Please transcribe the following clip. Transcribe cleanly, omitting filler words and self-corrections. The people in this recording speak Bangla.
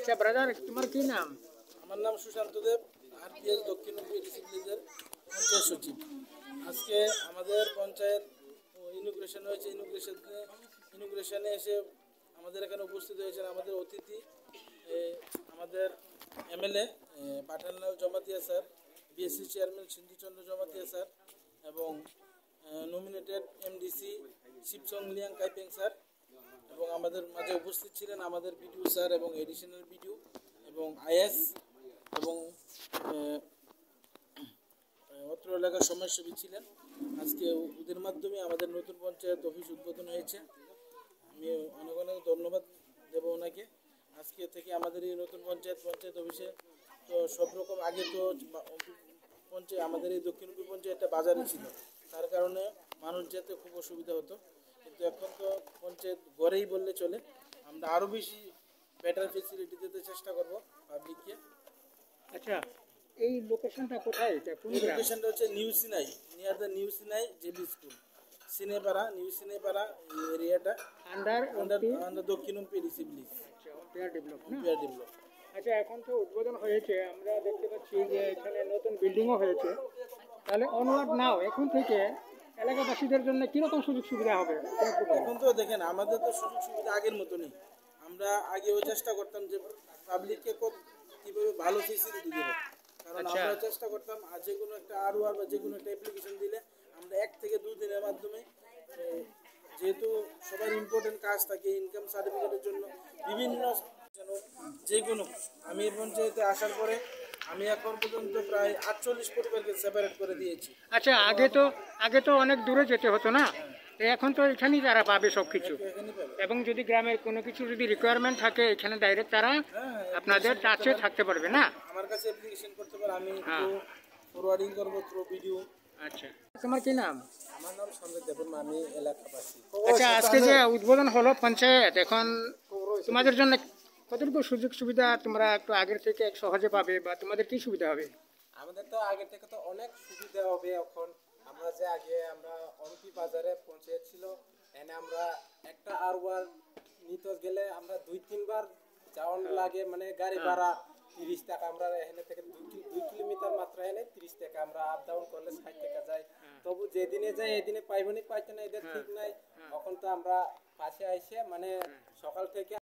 আচ্ছা ব্রাদার, তোমার কি নাম? আমার নাম সুশান্ত দেব, আরপিএস দক্ষিণ এডিসি ভিলেজের পঞ্চায়েত সচিব। আজকে আমাদের পঞ্চায়েত ইনোগ্রেশন হয়েছে। ইনোগ্রেশনে এসে আমাদের এখানে উপস্থিত হয়েছেন আমাদের অতিথি, আমাদের MLA Pathanlal Jamatia sir, BSC chairman Sindhuchandra Jamatia sir এবং nominated MDC Shibsong Liang Kaipeng sir, এবং আমাদের মাঝে উপস্থিত ছিলেন আমাদের বিডিও স্যার এবং এডিশনাল বিডিও এবং আইএস এবং অত্র এলাকার সমাজসেবী ছিলেন। আজকে ওদের মাধ্যমে আমাদের নতুন পঞ্চায়েত অফিস উদ্বোধন হয়েছে। আমি অনেক অনেক ধন্যবাদ দেব ওনাকে। আজকে থেকে আমাদের এই নতুন পঞ্চায়েত অফিসে তো সব রকম, আগে তো পঞ্চায়েত আমাদের এই দক্ষিণপুর পঞ্চায়েতটা বাজারে ছিল, তার কারণে মানুষ যেতে খুব অসুবিধা হতো, কিন্তু এখন তো পঞ্চায়েত গড়েই বললে চলে। আমরা আরও বেশি বেটার ফেসিলিটি দিতে চেষ্টা করব পাবলিককে। আচ্ছা, এই লোকেশনটা কোথায়? এটা কোন এই গ্রাম? লোকেশনটা হচ্ছে new Sinai, near the new Sinai JB school, Sinepara, new Sinepara এরিয়াটা under under Dakshin Pedisi village, পেয়ার ডেভেলপ না? পেয়ার ডেভেলপ। আচ্ছা, এখন তো উদ্বোধন হয়েছে, আমরা দেখতে পাচ্ছি যে এখানে নতুন বিল্ডিংও হয়েছে। তাহলে অনওয়ার্ড নাও, এখন থেকে এলাকাবাসীদের জন্য কিরকম সুযোগ সুবিধা হবে? এখন তো দেখেন, আমাদের তো সুযোগ সুবিধা আগের মতো নেই। আমরা আগেও চেষ্টা করতাম যে পাবলিককে কীভাবে ভালো ফেসিলিটি দেবো, কারণ আমরা চেষ্টা করতাম আর যে কোনো একটা আরওআর বা যে কোনো একটা অ্যাপ্লিকেশন দিলে আমরা 1 থেকে 2 দিনের মাধ্যমে, যেহেতু সবার ইম্পর্টেন্ট কাজ থাকে ইনকাম সার্টিফিকেটের জন্য বিভিন্ন, যে কোনো, আমি এই পঞ্চায়েতে আসার পরে আমি এখন পর্যন্ত প্রায় 48 পরিবারকে সেপারেট করে দিয়েছি। আচ্ছা, আগে তো অনেক দূরে যেতে হতো না, তো এখন তো এখানেই তারা পাবে সব কিছু। এবং যদি গ্রামের কোনো কিছু যদি রিকোয়ারমেন্ট থাকে, এখানে ডাইরেক্ট তারা আপনাদের কাছে থাকতে পারবে না? আমার কাছে অ্যাপ্লিকেশন করতে পারে, আমি ফরওয়ার্ডিং করবো থ্রু ভিডিও। আচ্ছা, তোমার কি নাম? আমার নাম সঞ্জয় দেববর্মা, আমি এলাকাবাসী। আচ্ছা, আজকে যে উদ্বোধন হলো পঞ্চায়েত, এখন তোমাদের জন্য কতটুকু সুযোগ সুবিধা তোমরা একটু আগের থেকে সহজে পাবে, বা তোমাদের কি সুবিধা হবে? আমাদের তো আগে থেকে তো অনেক সুবিধা হবে। এখন আমরা যে আগে আমরা অনতি বাজারে পঞ্চায়েত ছিল, এনে আমরা একটা আরওয়ার নিতে গেলে আমরা 2-3 বার যাওয়ার লাগে, মানে গাড়ি ভাড়া 30 টাকা। আমরা এখানে থেকে 2 কিলোমিটার মাত্র, এনে 30 টাকা, আমরা আপ ডাউন করলে 60 টাকা যায়। তবু যেদিনে যাই এদিনে পাইবো না, পাইতো না, এদের ঠিক নাই। তখন তো আমরা পাশে আইসে মানে সকাল থেকে